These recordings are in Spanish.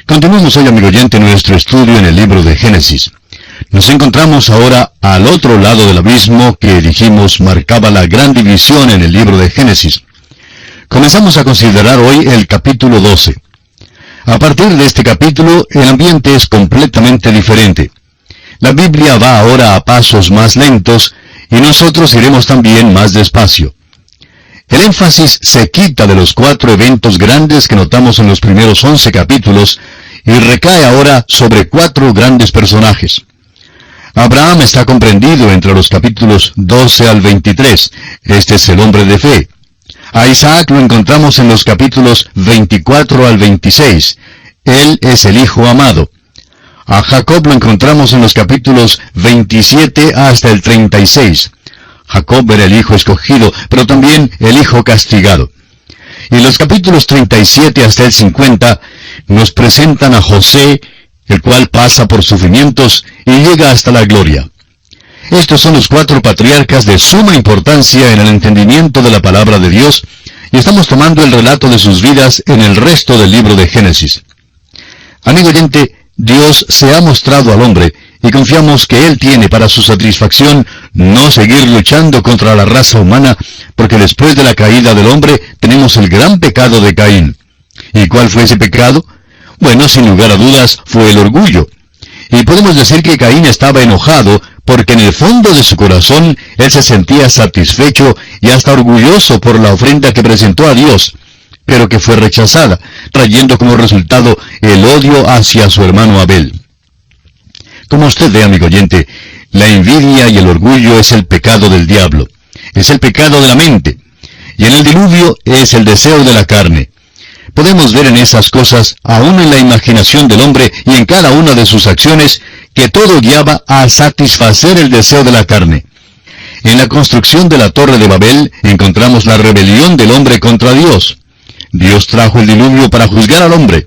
Continuamos hoy, amigo oyente, nuestro estudio en el libro de Génesis. Nos encontramos ahora al otro lado del abismo que dijimos marcaba la gran división en el libro de Génesis. Comenzamos a considerar hoy el capítulo 12. A partir de este capítulo, el ambiente es completamente diferente. La Biblia va ahora a pasos más lentos y nosotros iremos también más despacio. El énfasis se quita de los 4 eventos grandes que notamos en los primeros 11 capítulos y recae ahora sobre 4 grandes personajes. Abraham está comprendido entre los capítulos 12 al 23. Este es el hombre de fe. A Isaac lo encontramos en los capítulos 24 al 26. Él es el hijo amado. A Jacob lo encontramos en los capítulos 27 hasta el 36. Jacob era el hijo escogido, pero también el hijo castigado. Y los capítulos 37 hasta el 50 nos presentan a José, el cual pasa por sufrimientos y llega hasta la gloria. Estos son los 4 patriarcas de suma importancia en el entendimiento de la palabra de Dios, y estamos tomando el relato de sus vidas en el resto del libro de Génesis. Amigo oyente, Dios se ha mostrado al hombre, y confiamos que Él tiene para su satisfacción no seguir luchando contra la raza humana, porque después de la caída del hombre tenemos el gran pecado de Caín. ¿Y cuál fue ese pecado? Bueno, sin lugar a dudas, fue el orgullo. Y podemos decir que Caín estaba enojado porque en el fondo de su corazón él se sentía satisfecho y hasta orgulloso por la ofrenda que presentó a Dios, pero que fue rechazada, trayendo como resultado el odio hacia su hermano Abel. Como usted ve, amigo oyente, la envidia y el orgullo es el pecado del diablo. Es el pecado de la mente. Y en el diluvio es el deseo de la carne. Podemos ver en esas cosas, aún en la imaginación del hombre y en cada una de sus acciones, que todo guiaba a satisfacer el deseo de la carne. En la construcción de la Torre de Babel encontramos la rebelión del hombre contra Dios. Dios trajo el diluvio para juzgar al hombre.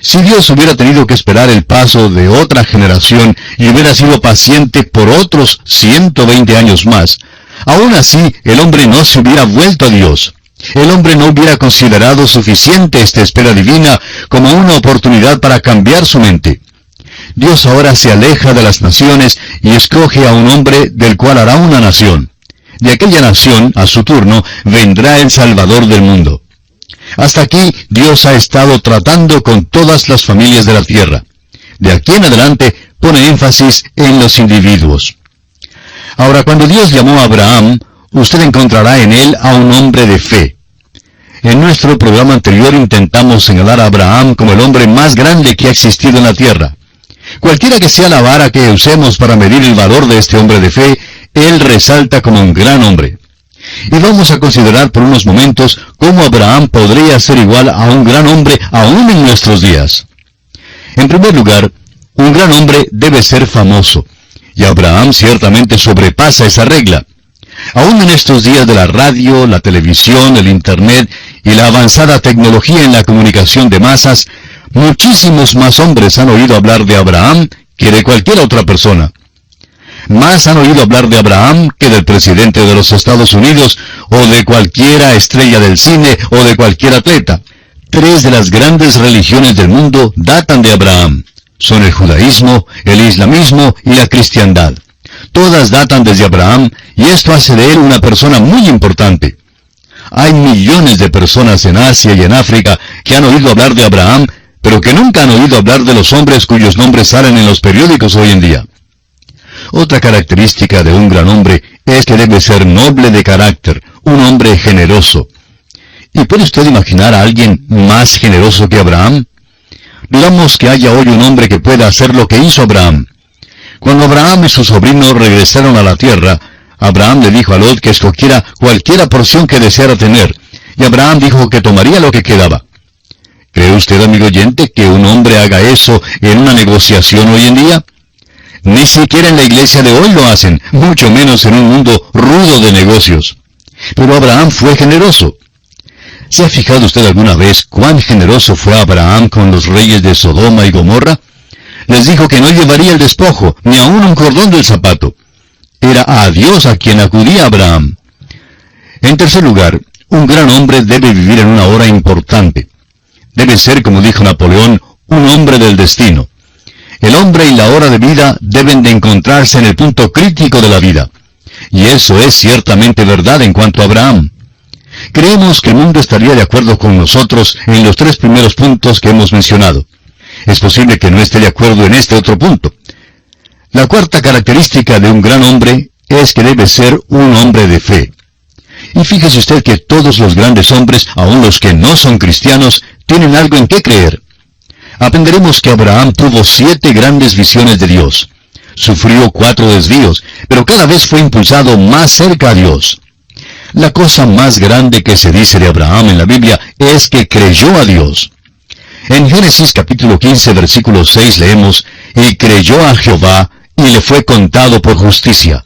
Si Dios hubiera tenido que esperar el paso de otra generación y hubiera sido paciente por otros 120 años más, aún así el hombre no se hubiera vuelto a Dios. El hombre no hubiera considerado suficiente esta espera divina como una oportunidad para cambiar su mente. Dios ahora se aleja de las naciones y escoge a un hombre del cual hará una nación. De aquella nación, a su turno, vendrá el Salvador del mundo. Hasta aquí, Dios ha estado tratando con todas las familias de la tierra. De aquí en adelante, pone énfasis en los individuos. Ahora, cuando Dios llamó a Abraham, usted encontrará en él a un hombre de fe. En nuestro programa anterior intentamos señalar a Abraham como el hombre más grande que ha existido en la tierra. Cualquiera que sea la vara que usemos para medir el valor de este hombre de fe, él resalta como un gran hombre. Y vamos a considerar por unos momentos cómo Abraham podría ser igual a un gran hombre aún en nuestros días. En primer lugar, un gran hombre debe ser famoso, y Abraham ciertamente sobrepasa esa regla. Aún en estos días de la radio, la televisión, el Internet y la avanzada tecnología en la comunicación de masas, muchísimos más hombres han oído hablar de Abraham que de cualquier otra persona. Más han oído hablar de Abraham que del presidente de los Estados Unidos, o de cualquiera estrella del cine, o de cualquier atleta. 3 de las grandes religiones del mundo datan de Abraham. Son el judaísmo, el islamismo y la cristiandad. Todas datan desde Abraham, y esto hace de él una persona muy importante. Hay millones de personas en Asia y en África que han oído hablar de Abraham, pero que nunca han oído hablar de los hombres cuyos nombres salen en los periódicos hoy en día. Otra característica de un gran hombre es que debe ser noble de carácter, un hombre generoso. ¿Y puede usted imaginar a alguien más generoso que Abraham? Digamos que haya hoy un hombre que pueda hacer lo que hizo Abraham. Cuando Abraham y su sobrino regresaron a la tierra, Abraham le dijo a Lot que escogiera cualquiera porción que deseara tener, y Abraham dijo que tomaría lo que quedaba. ¿Cree usted, amigo oyente, que un hombre haga eso en una negociación hoy en día? Ni siquiera en la iglesia de hoy lo hacen, mucho menos en un mundo rudo de negocios. Pero Abraham fue generoso. ¿Se ha fijado usted alguna vez cuán generoso fue Abraham con los reyes de Sodoma y Gomorra? Les dijo que no llevaría el despojo, ni aun un cordón del zapato. Era a Dios a quien acudía Abraham. En tercer lugar, un gran hombre debe vivir en una hora importante. Debe ser, como dijo Napoleón, un hombre del destino. El hombre y la hora de vida deben de encontrarse en el punto crítico de la vida. Y eso es ciertamente verdad en cuanto a Abraham. Creemos que el mundo estaría de acuerdo con nosotros en los 3 primeros puntos que hemos mencionado. Es posible que no esté de acuerdo en este otro punto. La cuarta característica de un gran hombre es que debe ser un hombre de fe. Y fíjese usted que todos los grandes hombres, aun los que no son cristianos, tienen algo en qué creer. Aprenderemos que Abraham tuvo 7 grandes visiones de Dios. Sufrió 4 desvíos, pero cada vez fue impulsado más cerca a Dios. La cosa más grande que se dice de Abraham en la Biblia es que creyó a Dios. En Génesis capítulo 15, versículo 6 leemos, «Y creyó a Jehová, y le fue contado por justicia».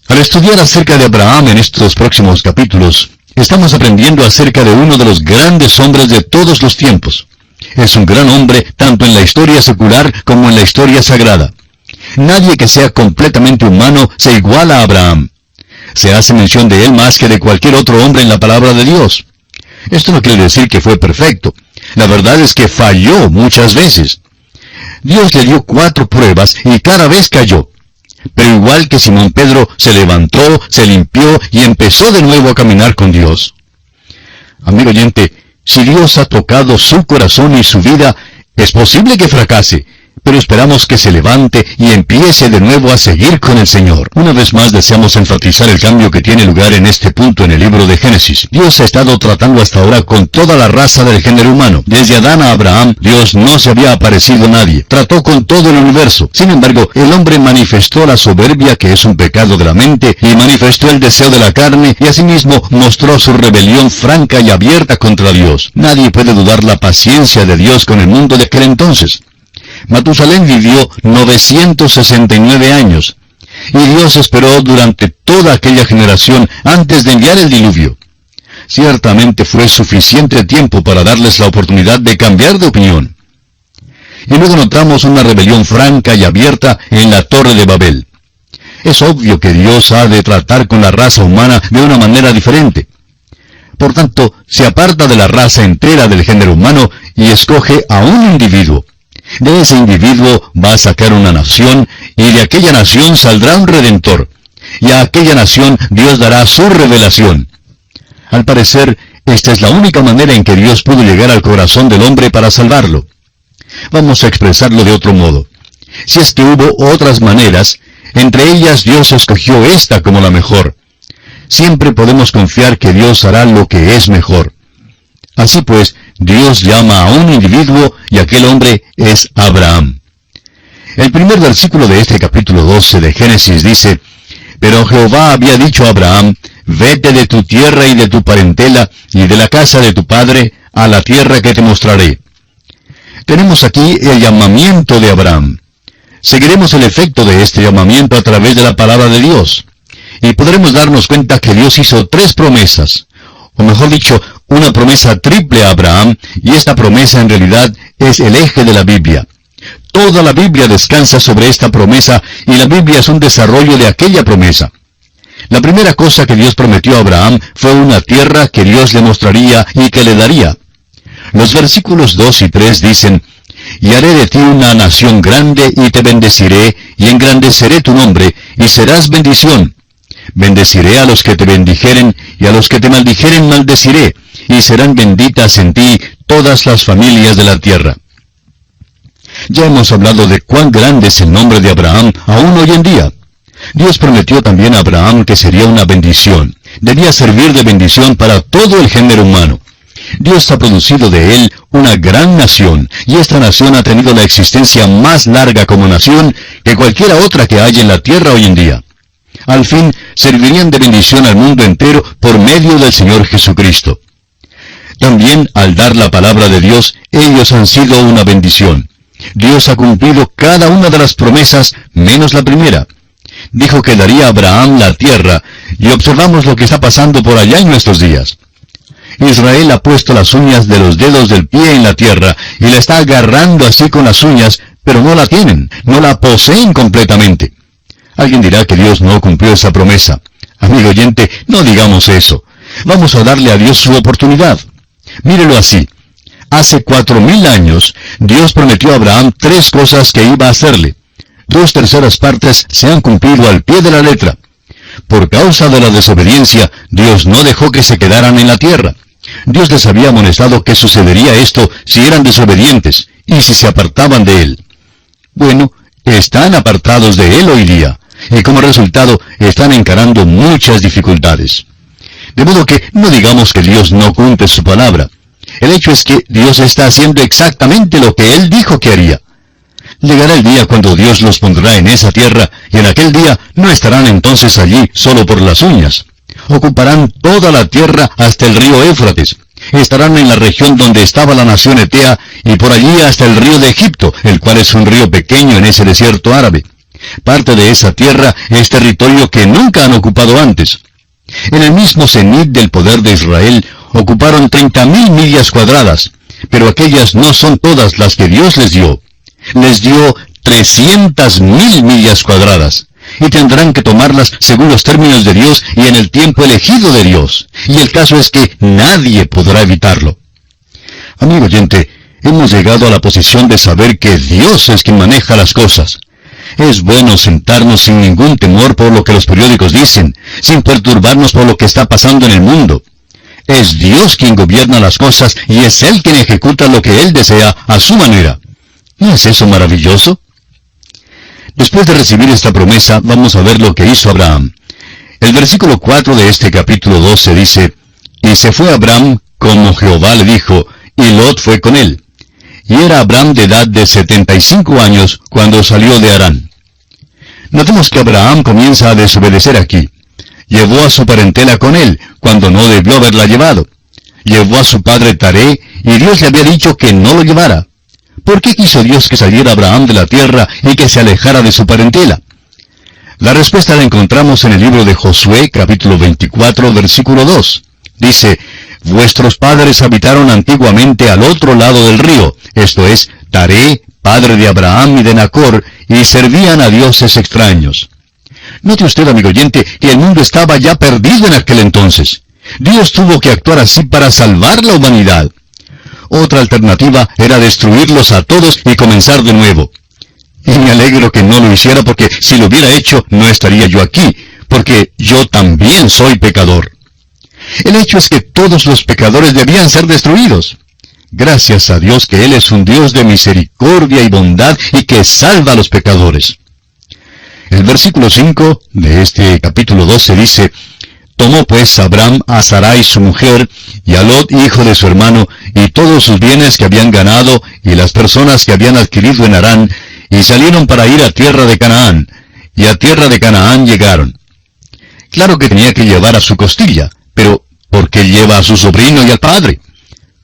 Al estudiar acerca de Abraham en estos próximos capítulos, estamos aprendiendo acerca de uno de los grandes hombres de todos los tiempos. Es un gran hombre tanto en la historia secular como en la historia sagrada. Nadie que sea completamente humano se iguala a Abraham. Se hace mención de él más que de cualquier otro hombre en la palabra de Dios. Esto no quiere decir que fue perfecto. La verdad es que falló muchas veces. Dios le dio 4 pruebas y cada vez cayó. Pero igual que Simón Pedro, se levantó, se limpió y empezó de nuevo a caminar con Dios. Amigo oyente, si Dios ha tocado su corazón y su vida, es posible que fracase, pero esperamos que se levante y empiece de nuevo a seguir con el Señor. Una vez más deseamos enfatizar el cambio que tiene lugar en este punto en el libro de Génesis. Dios ha estado tratando hasta ahora con toda la raza del género humano. Desde Adán a Abraham, Dios no se había aparecido a nadie. Trató con todo el universo. Sin embargo, el hombre manifestó la soberbia, que es un pecado de la mente, y manifestó el deseo de la carne, y asimismo mostró su rebelión franca y abierta contra Dios. Nadie puede dudar la paciencia de Dios con el mundo de aquel entonces. Matusalén vivió 969 años, y Dios esperó durante toda aquella generación antes de enviar el diluvio. Ciertamente fue suficiente tiempo para darles la oportunidad de cambiar de opinión. Y luego notamos una rebelión franca y abierta en la Torre de Babel. Es obvio que Dios ha de tratar con la raza humana de una manera diferente. Por tanto, se aparta de la raza entera del género humano y escoge a un individuo. De ese individuo va a sacar una nación, y de aquella nación saldrá un redentor. Y a aquella nación Dios dará su revelación. Al parecer, esta es la única manera en que Dios pudo llegar al corazón del hombre para salvarlo. Vamos a expresarlo de otro modo. Si es que hubo otras maneras, entre ellas Dios escogió esta como la mejor. Siempre podemos confiar que Dios hará lo que es mejor. Así pues, Dios llama a un individuo y aquel hombre es Abraham. El primer versículo de este capítulo 12 de Génesis dice, «Pero Jehová había dicho a Abraham, vete de tu tierra y de tu parentela y de la casa de tu padre a la tierra que te mostraré». Tenemos aquí el llamamiento de Abraham. Seguiremos el efecto de este llamamiento a través de la palabra de Dios. Y podremos darnos cuenta que Dios hizo 3 promesas, o mejor dicho, una promesa triple a Abraham, y esta promesa en realidad es el eje de la Biblia. Toda la Biblia descansa sobre esta promesa, y la Biblia es un desarrollo de aquella promesa. La primera cosa que Dios prometió a Abraham fue una tierra que Dios le mostraría y que le daría. Los versículos 2 y 3 dicen, «Y haré de ti una nación grande, y te bendeciré, y engrandeceré tu nombre, y serás bendición. Bendeciré a los que te bendijeren, y a los que te maldijeren maldeciré, y serán benditas en ti todas las familias de la tierra». Ya hemos hablado de cuán grande es el nombre de Abraham aún hoy en día. Dios prometió también a Abraham que sería una bendición. Debía servir de bendición para todo el género humano. Dios ha producido de él una gran nación, y esta nación ha tenido la existencia más larga como nación que cualquiera otra que haya en la tierra hoy en día. Al fin, servirían de bendición al mundo entero por medio del Señor Jesucristo. También, al dar la palabra de Dios, ellos han sido una bendición. Dios ha cumplido cada una de las promesas, menos la primera. Dijo que daría a Abraham la tierra, y observamos lo que está pasando por allá en nuestros días. Israel ha puesto las uñas de los dedos del pie en la tierra, y la está agarrando así con las uñas, pero no la tienen, no la poseen completamente. Alguien dirá que Dios no cumplió esa promesa. Amigo oyente, no digamos eso. Vamos a darle a Dios su oportunidad. Mírelo así. Hace 4000 años, Dios prometió a Abraham 3 cosas que iba a hacerle. 2/3 partes se han cumplido al pie de la letra. Por causa de la desobediencia, Dios no dejó que se quedaran en la tierra. Dios les había amonestado que sucedería esto si eran desobedientes y si se apartaban de Él. Bueno, están apartados de Él hoy día, y como resultado están encarando muchas dificultades. De modo que no digamos que Dios no cumple su palabra. El hecho es que Dios está haciendo exactamente lo que Él dijo que haría. Llegará el día cuando Dios los pondrá en esa tierra, y en aquel día no estarán entonces allí solo por las uñas. Ocuparán toda la tierra hasta el río Éufrates. Estarán en la región donde estaba la nación Etea, y por allí hasta el río de Egipto, el cual es un río pequeño en ese desierto árabe. Parte de esa tierra es territorio que nunca han ocupado antes. En el mismo cenit del poder de Israel, ocuparon 30.000 millas cuadradas, pero aquellas no son todas las que Dios les dio. Les dio 300.000 millas cuadradas, y tendrán que tomarlas según los términos de Dios y en el tiempo elegido de Dios. Y el caso es que nadie podrá evitarlo. Amigo oyente, hemos llegado a la posición de saber que Dios es quien maneja las cosas. Es bueno sentarnos sin ningún temor por lo que los periódicos dicen, sin perturbarnos por lo que está pasando en el mundo. Es Dios quien gobierna las cosas y es Él quien ejecuta lo que Él desea a su manera. ¿No es eso maravilloso? Después de recibir esta promesa, vamos a ver lo que hizo Abraham. El versículo 4 de este capítulo 12 dice, «Y se fue Abraham como Jehová le dijo, y Lot fue con él. Y era Abraham de edad de 75 años cuando salió de Harán». Notemos que Abraham comienza a desobedecer aquí. Llevó a su parentela con él, cuando no debió haberla llevado. Llevó a su padre Taré, y Dios le había dicho que no lo llevara. ¿Por qué quiso Dios que saliera Abraham de la tierra y que se alejara de su parentela? La respuesta la encontramos en el libro de Josué, capítulo 24, versículo 2. Dice, «Vuestros padres habitaron antiguamente al otro lado del río, esto es, Taré, padre de Abraham y de Nacor, y servían a dioses extraños». Note usted, amigo oyente, que el mundo estaba ya perdido en aquel entonces. Dios tuvo que actuar así para salvar la humanidad. Otra alternativa era destruirlos a todos y comenzar de nuevo. Y me alegro que no lo hiciera, porque si lo hubiera hecho no estaría yo aquí, porque yo también soy pecador. El hecho es que todos los pecadores debían ser destruidos. Gracias a Dios que Él es un Dios de misericordia y bondad y que salva a los pecadores. El versículo 5 de este capítulo 12 dice, «Tomó pues Abraham a Sarai su mujer, y a Lot hijo de su hermano, y todos sus bienes que habían ganado, y las personas que habían adquirido en Harán, y salieron para ir a tierra de Canaán, y a tierra de Canaán llegaron». Claro que tenía que llevar a su costilla, pero ¿por qué lleva a su sobrino y al padre?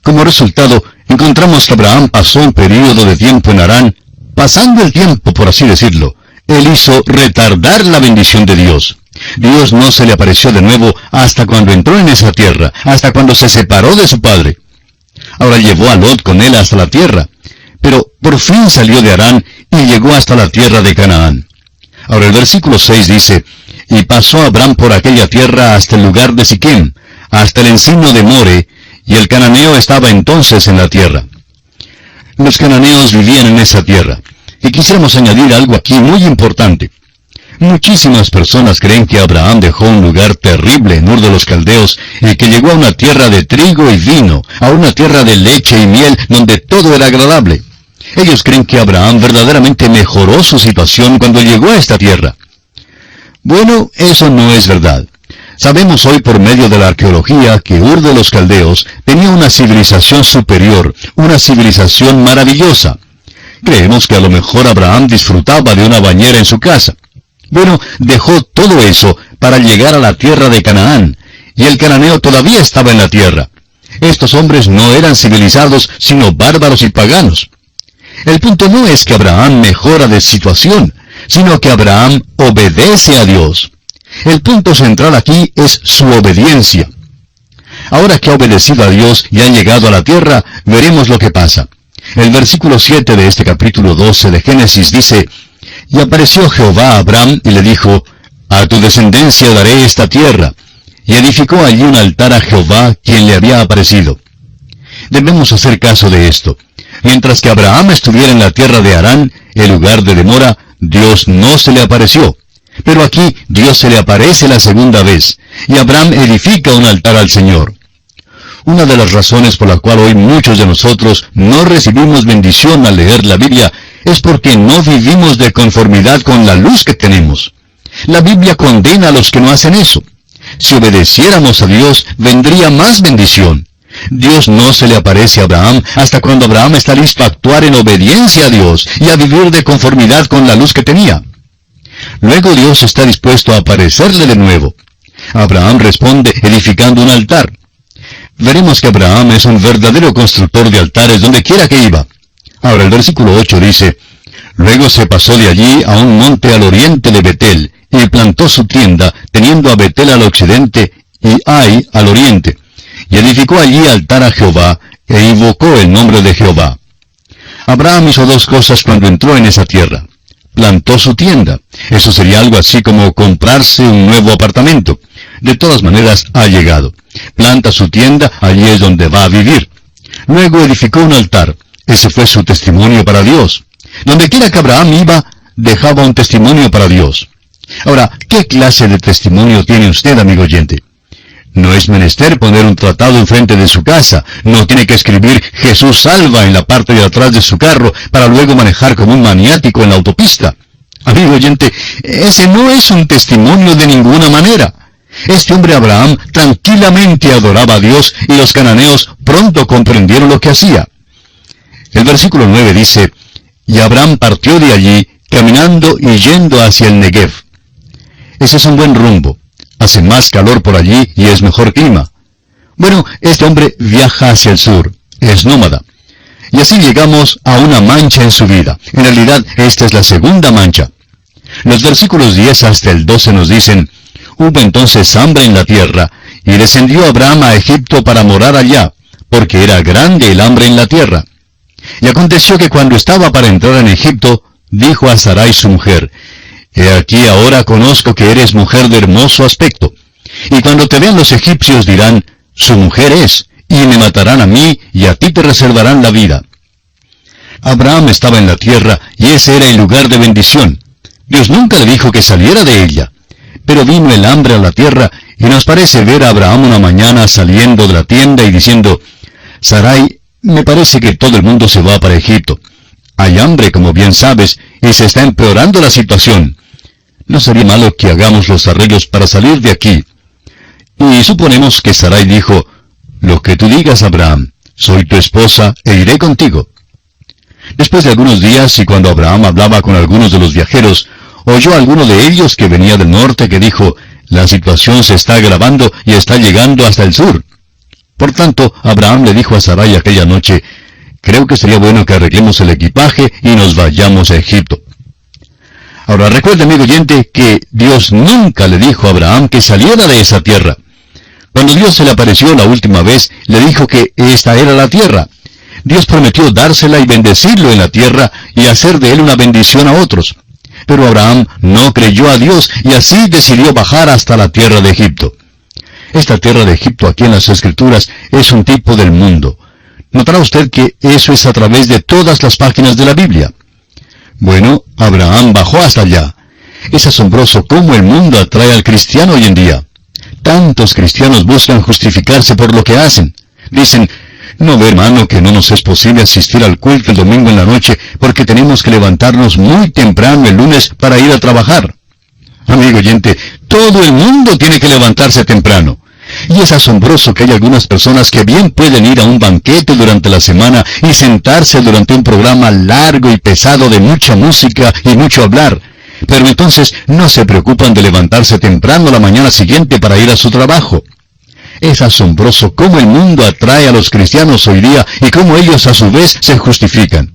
Como resultado, encontramos que Abraham pasó un período de tiempo en Harán, pasando el tiempo, por así decirlo. Él hizo retardar la bendición de Dios. Dios no se le apareció de nuevo hasta cuando entró en esa tierra, hasta cuando se separó de su padre. Ahora llevó a Lot con él hasta la tierra, pero por fin salió de Harán y llegó hasta la tierra de Canaán. Ahora el versículo 6 dice, «Y pasó Abraham por aquella tierra hasta el lugar de Siquem, hasta el encino de More, y el cananeo estaba entonces en la tierra». Los cananeos vivían en esa tierra. Y quisiéramos añadir algo aquí muy importante. Muchísimas personas creen que Abraham dejó un lugar terrible en Ur de los Caldeos y que llegó a una tierra de trigo y vino, a una tierra de leche y miel donde todo era agradable. Ellos creen que Abraham verdaderamente mejoró su situación cuando llegó a esta tierra. Bueno, eso no es verdad. Sabemos hoy por medio de la arqueología que Ur de los Caldeos tenía una civilización superior, una civilización maravillosa. Creemos que a lo mejor Abraham disfrutaba de una bañera en su casa. Bueno, dejó todo eso para llegar a la tierra de Canaán, y el cananeo todavía estaba en la tierra. Estos hombres no eran civilizados, sino bárbaros y paganos. El punto no es que Abraham mejora de situación, sino que Abraham obedece a Dios. El punto central aquí es su obediencia. Ahora que ha obedecido a Dios y ha llegado a la tierra, veremos lo que pasa. El versículo 7 de este capítulo 12 de Génesis dice, «Y apareció Jehová a Abraham y le dijo, a tu descendencia daré esta tierra. Y edificó allí un altar a Jehová, quien le había aparecido». Debemos hacer caso de esto. Mientras que Abraham estuviera en la tierra de Harán, el lugar de demora, Dios no se le apareció. Pero aquí Dios se le aparece la segunda vez, y Abraham edifica un altar al Señor. Una de las razones por la cual hoy muchos de nosotros no recibimos bendición al leer la Biblia es porque no vivimos de conformidad con la luz que tenemos. La Biblia condena a los que no hacen eso. Si obedeciéramos a Dios, vendría más bendición. Dios no se le aparece a Abraham hasta cuando Abraham está listo a actuar en obediencia a Dios y a vivir de conformidad con la luz que tenía. Luego Dios está dispuesto a aparecerle de nuevo. Abraham responde edificando un altar. Veremos que Abraham es un verdadero constructor de altares donde quiera que iba. Ahora el versículo 8 dice, luego se pasó de allí a un monte al oriente de Betel, y plantó su tienda, teniendo a Betel al occidente y Ai al oriente. Y edificó allí altar a Jehová, e invocó el nombre de Jehová. Abraham hizo dos cosas cuando entró en esa tierra. Plantó su tienda. Eso sería algo así como comprarse un nuevo apartamento. De todas maneras, ha llegado. Planta su tienda, allí es donde va a vivir. Luego edificó un altar. Ese fue su testimonio para Dios. Donde quiera que Abraham iba, dejaba un testimonio para Dios. Ahora, ¿qué clase de testimonio tiene usted, amigo oyente? No es menester poner un tratado enfrente de su casa. No tiene que escribir Jesús salva en la parte de atrás de su carro para luego manejar como un maniático en la autopista. Amigo oyente, ese no es un testimonio de ninguna manera. Este hombre Abraham tranquilamente adoraba a Dios y los cananeos pronto comprendieron lo que hacía. El versículo 9 dice, y Abraham partió de allí, caminando y yendo hacia el Negev. Ese es un buen rumbo. Hace más calor por allí y es mejor clima. Bueno, este hombre viaja hacia el sur, es nómada. Y así llegamos a una mancha en su vida. En realidad, esta es la segunda mancha. Los versículos 10 hasta el 12 nos dicen, hubo entonces hambre en la tierra, y descendió Abraham a Egipto para morar allá, porque era grande el hambre en la tierra. Y aconteció que cuando estaba para entrar en Egipto, dijo a Sarai su mujer, he aquí ahora conozco que eres mujer de hermoso aspecto. Y cuando te vean los egipcios dirán, su mujer es, y me matarán a mí, y a ti te reservarán la vida. Abraham estaba en la tierra, y ese era el lugar de bendición. Dios nunca le dijo que saliera de ella. Pero vino el hambre a la tierra, y nos parece ver a Abraham una mañana saliendo de la tienda y diciendo, Sarai, me parece que todo el mundo se va para Egipto. Hay hambre, como bien sabes, y se está empeorando la situación. No sería malo que hagamos los arreglos para salir de aquí. Y suponemos que Sarai dijo, lo que tú digas, Abraham, soy tu esposa e iré contigo. Después de algunos días, y cuando Abraham hablaba con algunos de los viajeros, oyó a alguno de ellos que venía del norte que dijo, la situación se está agravando y está llegando hasta el sur. Por tanto, Abraham le dijo a Sarai aquella noche, creo que sería bueno que arreglemos el equipaje y nos vayamos a Egipto. Ahora recuerde, amigo oyente, que Dios nunca le dijo a Abraham que saliera de esa tierra. Cuando Dios se le apareció la última vez, le dijo que esta era la tierra. Dios prometió dársela y bendecirlo en la tierra y hacer de él una bendición a otros. Pero Abraham no creyó a Dios y así decidió bajar hasta la tierra de Egipto. Esta tierra de Egipto aquí en las Escrituras es un tipo del mundo. Notará usted que eso es a través de todas las páginas de la Biblia. Bueno, Abraham bajó hasta allá. Es asombroso cómo el mundo atrae al cristiano hoy en día. Tantos cristianos buscan justificarse por lo que hacen. Dicen, no ve, hermano, que no nos es posible asistir al culto el domingo en la noche porque tenemos que levantarnos muy temprano el lunes para ir a trabajar. Amigo oyente, todo el mundo tiene que levantarse temprano. Y es asombroso que hay algunas personas que bien pueden ir a un banquete durante la semana y sentarse durante un programa largo y pesado de mucha música y mucho hablar, pero entonces no se preocupan de levantarse temprano la mañana siguiente para ir a su trabajo. Es asombroso cómo el mundo atrae a los cristianos hoy día y cómo ellos a su vez se justifican.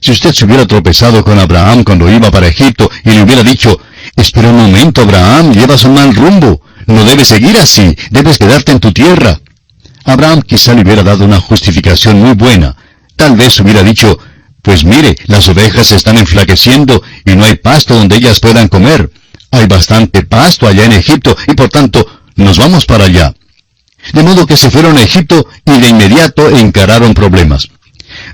Si usted se hubiera tropezado con Abraham cuando iba para Egipto y le hubiera dicho, espera un momento, Abraham, llevas un mal rumbo. No debes seguir así, debes quedarte en tu tierra. Abraham quizá le hubiera dado una justificación muy buena. Tal vez hubiera dicho, pues mire, las ovejas se están enflaqueciendo y no hay pasto donde ellas puedan comer. Hay bastante pasto allá en Egipto y por tanto, nos vamos para allá. De modo que se fueron a Egipto y de inmediato encararon problemas.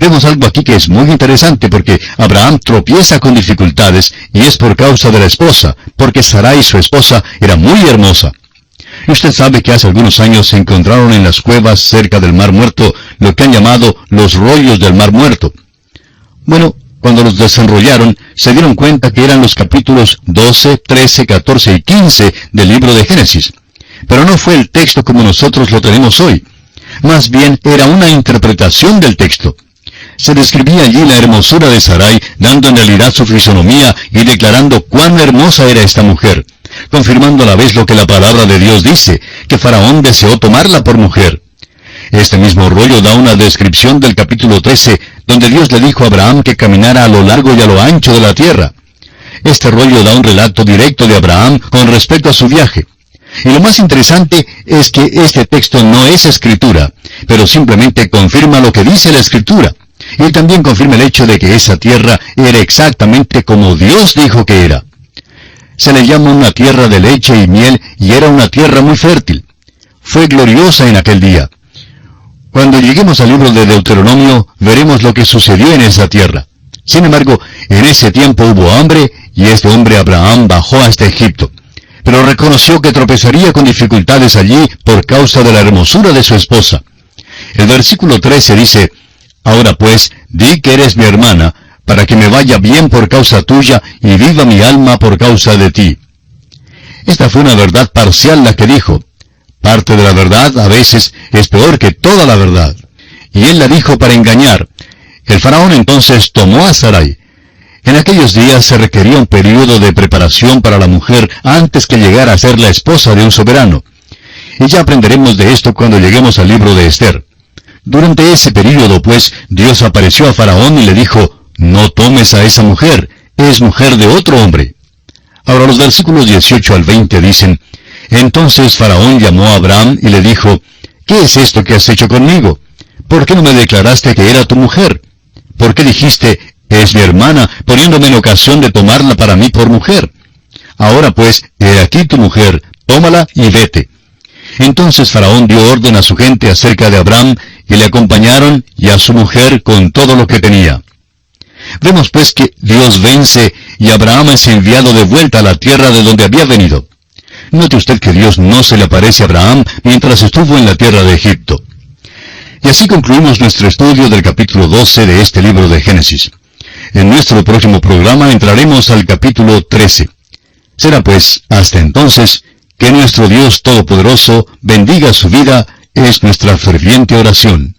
Vemos algo aquí que es muy interesante porque Abraham tropieza con dificultades y es por causa de la esposa, porque Sarai, su esposa, era muy hermosa. Y usted sabe que hace algunos años se encontraron en las cuevas cerca del Mar Muerto lo que han llamado los rollos del Mar Muerto. Bueno, cuando los desenrollaron, se dieron cuenta que eran los capítulos 12, 13, 14 y 15 del libro de Génesis. Pero no fue el texto como nosotros lo tenemos hoy. Más bien era una interpretación del texto. Se describía allí la hermosura de Sarai, dando en realidad su fisonomía y declarando cuán hermosa era esta mujer, confirmando a la vez lo que la palabra de Dios dice, que Faraón deseó tomarla por mujer. Este mismo rollo da una descripción del capítulo 13, donde Dios le dijo a Abraham que caminara a lo largo y a lo ancho de la tierra. Este rollo da un relato directo de Abraham con respecto a su viaje. Y lo más interesante es que este texto no es escritura, pero simplemente confirma lo que dice la escritura. Y también confirma el hecho de que esa tierra era exactamente como Dios dijo que era. Se le llama una tierra de leche y miel y era una tierra muy fértil. Fue gloriosa en aquel día. Cuando lleguemos al libro de Deuteronomio, veremos lo que sucedió en esa tierra. Sin embargo, en ese tiempo hubo hambre y este hombre Abraham bajó hasta Egipto. Pero reconoció que tropezaría con dificultades allí por causa de la hermosura de su esposa. El versículo 13 dice, «Ahora pues, di que eres mi hermana, para que me vaya bien por causa tuya y viva mi alma por causa de ti». Esta fue una verdad parcial la que dijo. Parte de la verdad a veces es peor que toda la verdad. Y él la dijo para engañar. El faraón entonces tomó a Sarai. En aquellos días se requería un periodo de preparación para la mujer antes que llegara a ser la esposa de un soberano. Y ya aprenderemos de esto cuando lleguemos al libro de Esther. Durante ese período, pues, Dios apareció a Faraón y le dijo, «No tomes a esa mujer, es mujer de otro hombre». Ahora los versículos 18 al 20 dicen, «Entonces Faraón llamó a Abraham y le dijo, ¿qué es esto que has hecho conmigo? ¿Por qué no me declaraste que era tu mujer? ¿Por qué dijiste, es mi hermana, poniéndome en ocasión de tomarla para mí por mujer? Ahora pues, he aquí tu mujer, tómala y vete». Entonces Faraón dio orden a su gente acerca de Abraham, y le acompañaron y a su mujer con todo lo que tenía. Vemos pues que Dios vence y Abraham es enviado de vuelta a la tierra de donde había venido. Note usted que Dios no se le aparece a Abraham mientras estuvo en la tierra de Egipto. Y así concluimos nuestro estudio del capítulo 12 de este libro de Génesis. En nuestro próximo programa entraremos al capítulo 13. Será pues, hasta entonces, que nuestro Dios Todopoderoso bendiga su vida, es nuestra ferviente oración.